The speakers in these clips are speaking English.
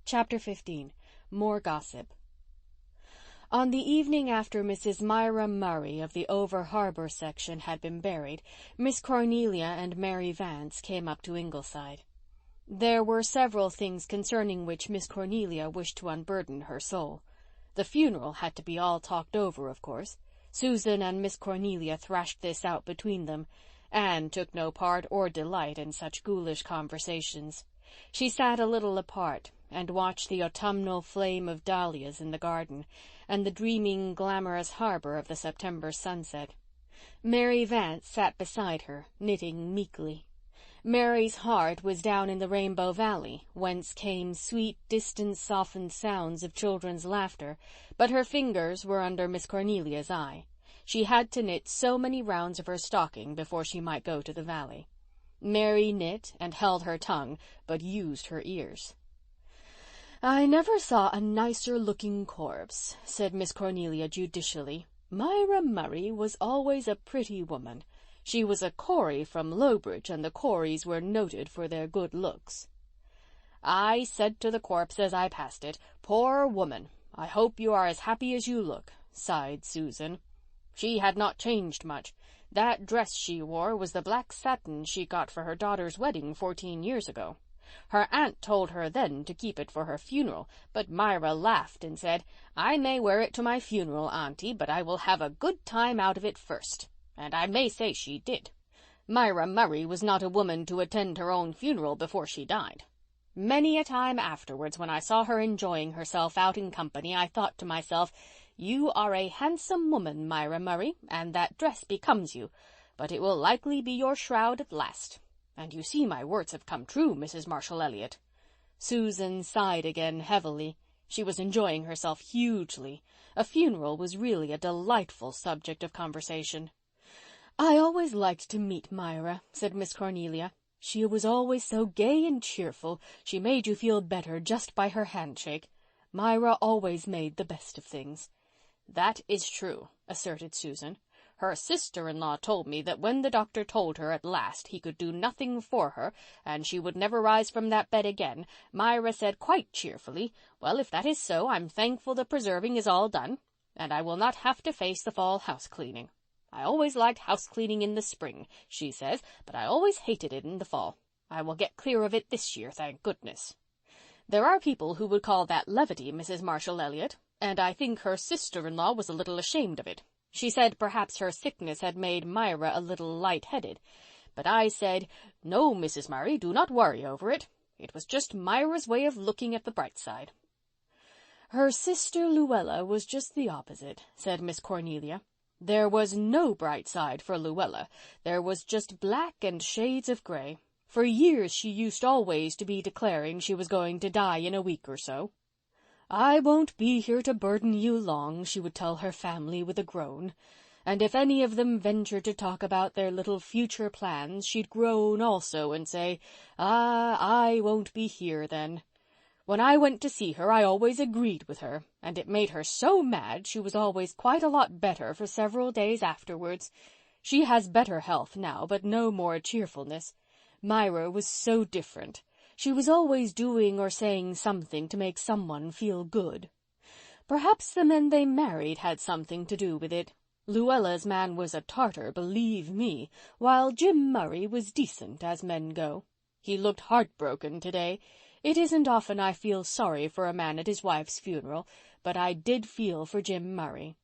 Chapter 15. More Gossip. On the evening after Mrs. Myra Murray of the Over-Harbour section had been buried, Miss Cornelia and Mary Vance came up to Ingleside. There were several things concerning which Miss Cornelia wished to unburden her soul. The funeral had to be all talked over, of course. Susan and Miss Cornelia thrashed this out between them. Anne took no part or delight in such ghoulish conversations. She sat a little apart and watched the autumnal flame of dahlias in the garden and the dreaming, glamorous harbour of the September sunset. Mary Vance sat beside her, knitting meekly. Mary's heart was down in the Rainbow Valley, whence came sweet, distant, softened sounds of children's laughter, but her fingers were under Miss Cornelia's eye. She had to knit so many rounds of her stocking before she might go to the valley. Mary knit and held her tongue, but used her ears. "I never saw a nicer-looking corpse," said Miss Cornelia judicially. "Myra Murray was always a pretty woman. She was a Corey from Lowbridge, and the Coreys were noted for their good looks." "I said to the corpse as I passed it, 'Poor woman, I hope you are as happy as you look,'" sighed Susan. "She had not changed much. That dress she wore was the black satin she got for her daughter's wedding 14 years ago. Her aunt told her then to keep it for her funeral, but Myra laughed and said, 'I may wear it to my funeral, Auntie, but I will have a good time out of it first.' And I may say she did. Myra Murray was not a woman to attend her own funeral before she died. Many a time afterwards, when I saw her enjoying herself out in company, I thought to myself, 'You are a handsome woman, Myra Murray, and that dress becomes you, but it will likely be your shroud at last.' And you see my words have come true, Mrs. Marshall Elliott." Susan sighed again heavily. She was enjoying herself hugely. A funeral was really a delightful subject of conversation. "I always liked to meet Myra," said Miss Cornelia. "She was always so gay and cheerful. She made you feel better just by her handshake. Myra always made the best of things." "That is true," asserted Susan. "Her sister-in-law told me that when the doctor told her at last he could do nothing for her and she would never rise from that bed again, Myra said quite cheerfully, 'Well, if that is so, I'm thankful the preserving is all done, and I will not have to face the fall house-cleaning. I always liked house-cleaning in the spring,' she says, 'but I always hated it in the fall. I will get clear of it this year, thank goodness.' There are people who would call that levity, Mrs. Marshall Elliott, and I think her sister-in-law was a little ashamed of it. She said perhaps her sickness had made Myra a little light-headed. But I said, 'No, Mrs. Murray, do not worry over it. It was just Myra's way of looking at the bright side.'" "Her sister Luella was just the opposite," said Miss Cornelia. "There was no bright side for Luella. There was just black and shades of gray. For years she used always to be declaring she was going to die in a week or so. 'I won't be here to burden you long,' she would tell her family with a groan. And if any of them ventured to talk about their little future plans, she'd groan also and say, 'Ah, I won't be here then.' When I went to see her I always agreed with her, and it made her so mad she was always quite a lot better for several days afterwards. She has better health now, but no more cheerfulness. Myra was so different. She was always doing or saying something to make someone feel good. Perhaps the men they married had something to do with it. Luella's man was a Tartar, believe me, while Jim Murray was decent as men go. He looked heartbroken today. It isn't often I feel sorry for a man at his wife's funeral, but I did feel for Jim Murray."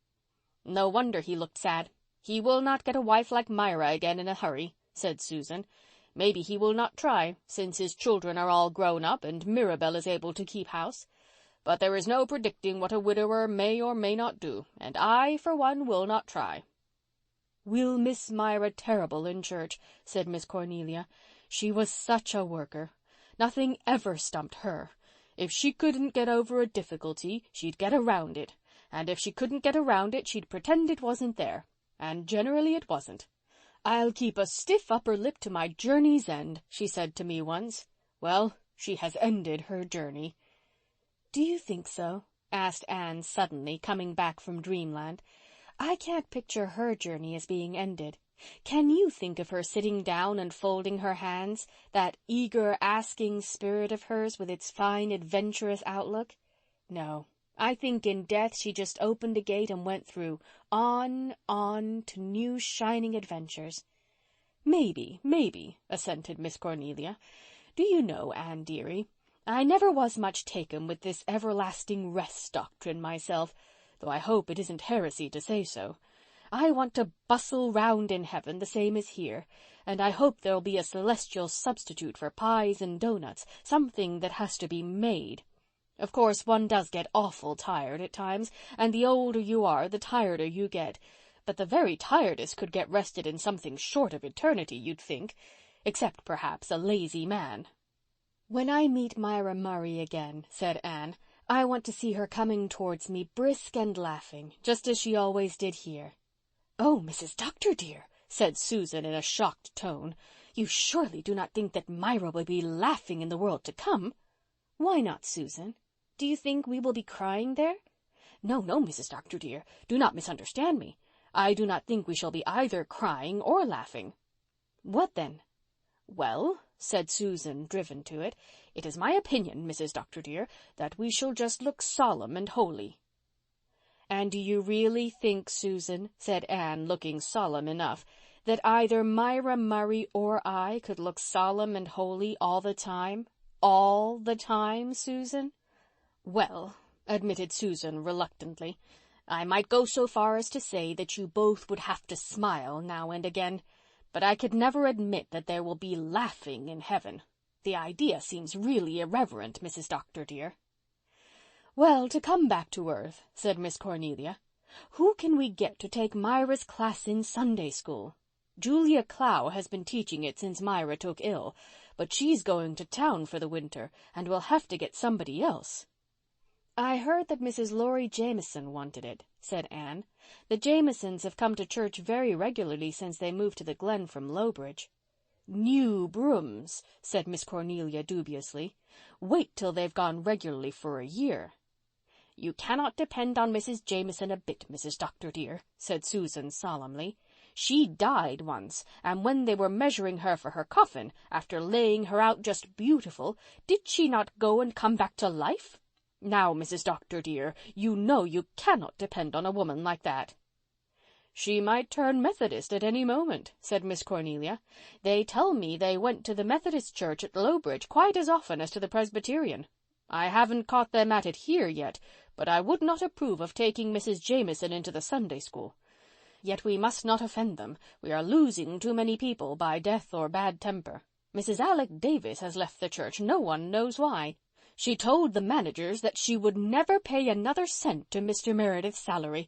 "No wonder he looked sad. He will not get a wife like Myra again in a hurry," said Susan. "Maybe he will not try, since his children are all grown up and Mirabel is able to keep house. But there is no predicting what a widower may or may not do, and I, for one, will not try." "We'll miss Myra terrible in church," said Miss Cornelia. "She was such a worker. Nothing ever stumped her. If she couldn't get over a difficulty, she'd get around it. And if she couldn't get around it, she'd pretend it wasn't there. And generally it wasn't. 'I'll keep a stiff upper lip to my journey's end,' she said to me once. Well, she has ended her journey." "Do you think so?" asked Anne suddenly, coming back from dreamland. "I can't picture her journey as being ended. Can you think of her sitting down and folding her hands, that eager asking spirit of hers with its fine adventurous outlook? No, I think in death she just opened a gate and went through, on, to new shining adventures. Maybe, assented Miss Cornelia. Do you know, Anne dearie, I never was much taken with this everlasting rest doctrine myself, though I hope it isn't heresy to say so. I want to bustle round in heaven the same as here, and I hope there'll be a celestial substitute for pies and doughnuts, something that has to be made. Of course, one does get awful tired at times, and the older you are, the tireder you get, but the very tiredest could get rested in something short of eternity, you'd think, except perhaps a lazy man. When I meet Myra Murray again, said Anne, I want to see her coming towards me brisk and laughing, just as she always did here. Oh, Mrs. Dr. dear, said Susan in a shocked tone, you surely do not think that Myra will be laughing in the world to come? Why not, Susan? Do you think we will be crying there? No, Mrs. Dr. dear, do not misunderstand me. I do not think we shall be either crying or laughing. What then? Well, said Susan, driven to it, it is my opinion, Mrs. Dr. dear, that we shall just look solemn and holy. And do you really think, Susan, said Anne, looking solemn enough, that either Myra Murray or I could look solemn and holy all the time? All the time, Susan? Well, admitted Susan reluctantly, I might go so far as to say that you both would have to smile now and again, but I could never admit that there will be laughing in heaven. The idea seems really irreverent, Mrs. Dr. dear. Well, to come back to earth, said Miss Cornelia, who can we get to take Myra's class in Sunday school? Julia Clow has been teaching it since Myra took ill, but she's going to town for the winter, and we'll have to get somebody else. I heard that Mrs. Laurie Jameson wanted it, said Anne. The Jamesons have come to church very regularly since they moved to the Glen from Lowbridge. New brooms, said Miss Cornelia dubiously. Wait till they've gone regularly for a year. You cannot depend on Mrs. Jameson a bit, Mrs. Dr. dear, said Susan solemnly. She died once, and when they were measuring her for her coffin, after laying her out just beautiful, did she not go and come back to life? Now, Mrs. Dr. dear, you know you cannot depend on a woman like that. She might turn Methodist at any moment, said Miss Cornelia. They tell me they went to the Methodist church at Lowbridge quite as often as to the Presbyterian. I haven't caught them at it here yet, but I would not approve of taking Mrs. Jameson into the Sunday school. Yet we must not offend them. We are losing too many people by death or bad temper. Mrs. Alec Davis has left the church, no one knows why. She told the managers that she would never pay another cent to Mr. Meredith's salary.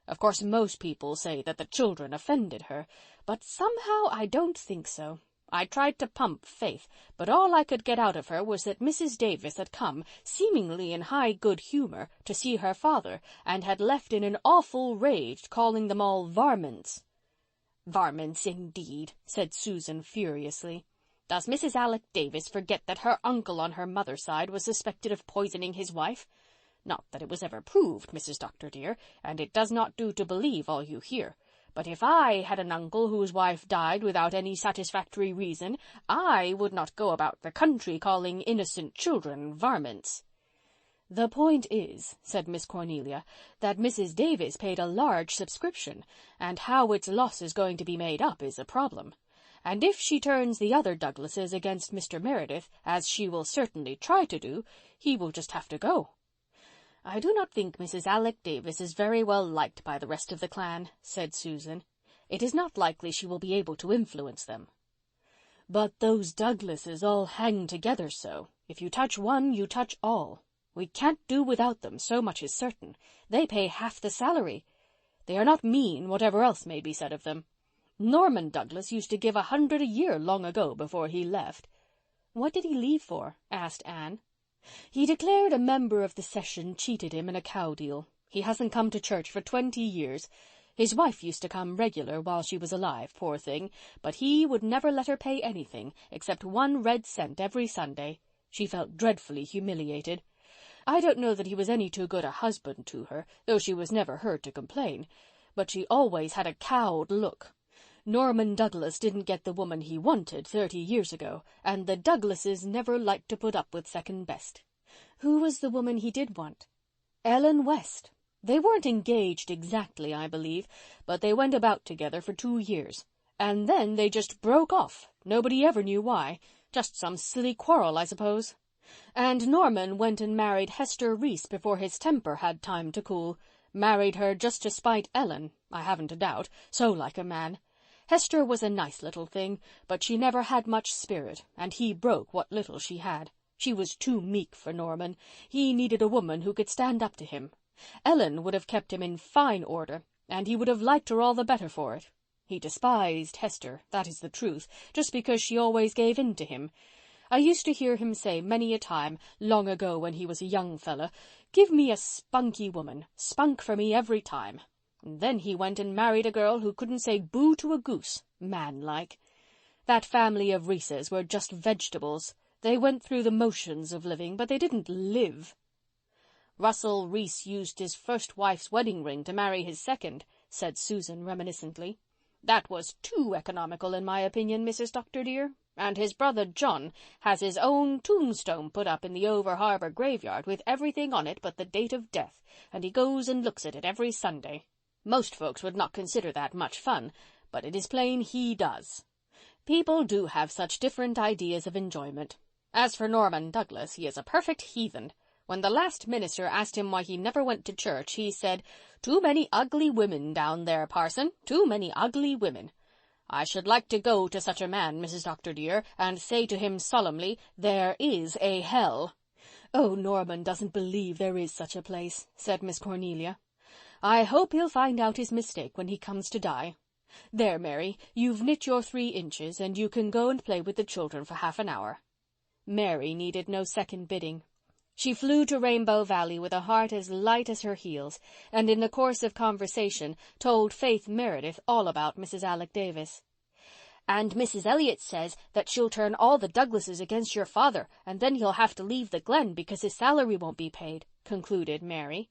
Of course, most people say that the children offended her, but somehow I don't think so. I tried to pump Faith, but all I could get out of her was that Mrs. Davis had come, seemingly in high good humour, to see her father, and had left in an awful rage, calling them all varmints. Varmints, indeed, said Susan furiously. Does Mrs. Alec Davis forget that her uncle on her mother's side was suspected of poisoning his wife? Not that it was ever proved, Mrs. Dr. dear, and it does not do to believe all you hear. But if I had an uncle whose wife died without any satisfactory reason, I would not go about the country calling innocent children varmints. The point is, said Miss Cornelia, that Mrs. Davis paid a large subscription, and how its loss is going to be made up is a problem. And if she turns the other Douglases against Mr. Meredith, as she will certainly try to do, he will just have to go. I do not think Mrs. Alec Davis is very well liked by the rest of the clan, said Susan. It is not likely she will be able to influence them. But those Douglases all hang together so. If you touch one, you touch all. We can't do without them, so much is certain. They pay half the salary. They are not mean, whatever else may be said of them. Norman Douglas used to give 100 a year long ago before he left. What did he leave for? Asked Anne. He declared a member of the session cheated him in a cow deal. He hasn't come to church for 20 years. His wife used to come regular while she was alive, poor thing, but he would never let her pay anything, except 1 red cent every Sunday. She felt dreadfully humiliated. I don't know that he was any too good a husband to her, though she was never heard to complain, but she always had a cowed look. Norman Douglas didn't get the woman he wanted 30 years ago, and the Douglases never liked to put up with second best. Who was the woman he did want? Ellen West. They weren't engaged exactly, I believe, but they went about together for 2 years. And then they just broke off. Nobody ever knew why. Just some silly quarrel, I suppose. And Norman went and married Hester Reese before his temper had time to cool. Married her just to spite Ellen, I haven't a doubt, so like a man. Hester was a nice little thing, but she never had much spirit, and he broke what little she had. She was too meek for Norman. He needed a woman who could stand up to him. Ellen would have kept him in fine order, and he would have liked her all the better for it. He despised Hester, that is the truth, just because she always gave in to him. I used to hear him say many a time, long ago when he was a young fella, "Give me a spunky woman, spunk for me every time." And then he went and married a girl who couldn't say boo to a goose, man-like. That family of Reeses were just vegetables. They went through the motions of living, but they didn't live. "Russell Reese used his first wife's wedding ring to marry his second," said Susan reminiscently. "That was too economical, in my opinion, Mrs. Doctor, dear. And his brother John has his own tombstone put up in the Over-Harbour graveyard with everything on it but the date of death, and he goes and looks at it every Sunday. Most folks would not consider that much fun, but it is plain he does. People do have such different ideas of enjoyment. As for Norman Douglas, he is a perfect heathen. When the last minister asked him why he never went to church, he said, 'Too many ugly women down there, parson, too many ugly women.' I should like to go to such a man, Mrs. Doctor dear, and say to him solemnly, 'There is a hell.'" "Oh, Norman doesn't believe there is such a place," said Miss Cornelia. "I hope he'll find out his mistake when he comes to die. There, Mary, you've knit your 3 inches, and you can go and play with the children for half an hour." Mary needed no second bidding. She flew to Rainbow Valley with a heart as light as her heels, and in the course of conversation told Faith Meredith all about Mrs. Alec Davis. "And Mrs. Elliott says that she'll turn all the Douglases against your father, and then he'll have to leave the Glen because his salary won't be paid," concluded Mary.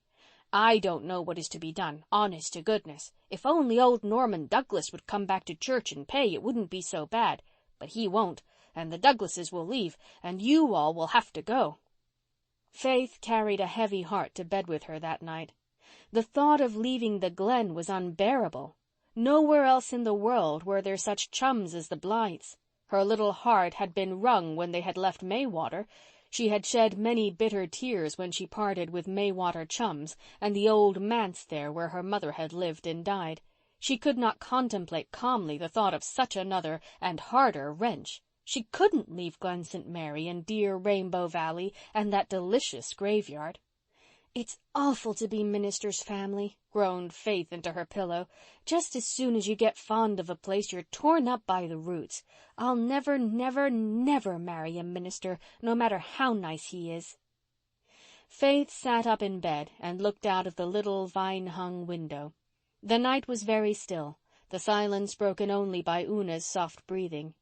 "I don't know what is to be done, honest to goodness. If only old Norman Douglas would come back to church and pay, it wouldn't be so bad. But he won't, and the Douglases will leave, and you all will have to go." Faith carried a heavy heart to bed with her that night. The thought of leaving the Glen was unbearable. Nowhere else in the world were there such chums as the Blythes. Her little heart had been wrung when they had left Maywater. She had shed many bitter tears when she parted with Maywater chums and the old manse there where her mother had lived and died. She could not contemplate calmly the thought of such another and harder wrench. She couldn't leave Glen St. Mary and dear Rainbow Valley and that delicious graveyard. "It's awful to be minister's family," groaned Faith into her pillow. "Just as soon as you get fond of a place, you're torn up by the roots. I'll never, never, never marry a minister, no matter how nice he is." Faith sat up in bed and looked out of the little vine-hung window. The night was very still, the silence broken only by Una's soft breathing.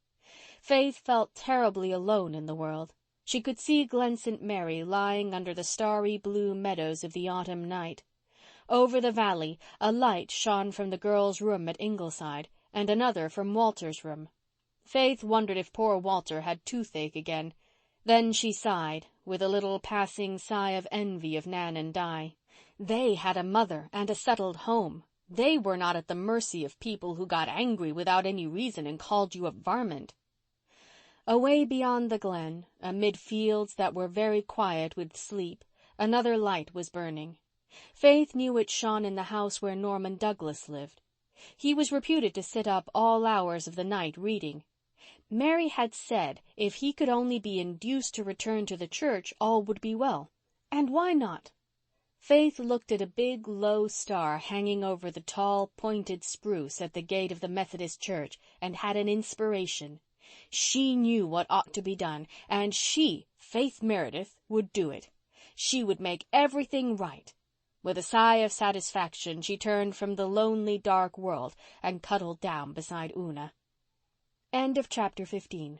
Faith felt terribly alone in the world. She could see Glen St. Mary lying under the starry blue meadows of the autumn night. Over the valley a light shone from the girl's room at Ingleside, and another from Walter's room. Faith wondered if poor Walter had toothache again. Then she sighed, with a little passing sigh of envy of Nan and Di. They had a mother and a settled home. They were not at the mercy of people who got angry without any reason and called you a varmint. Away beyond the glen, amid fields that were very quiet with sleep, another light was burning. Faith knew it shone in the house where Norman Douglas lived. He was reputed to sit up all hours of the night reading. Mary had said if he could only be induced to return to the church, all would be well. And why not? Faith looked at a big, low star hanging over the tall, pointed spruce at the gate of the Methodist church and had an inspiration. She knew what ought to be done, and she, Faith Meredith, would do it. She would make everything right. With a sigh of satisfaction, she turned from the lonely, dark world and cuddled down beside Una. End of chapter 15.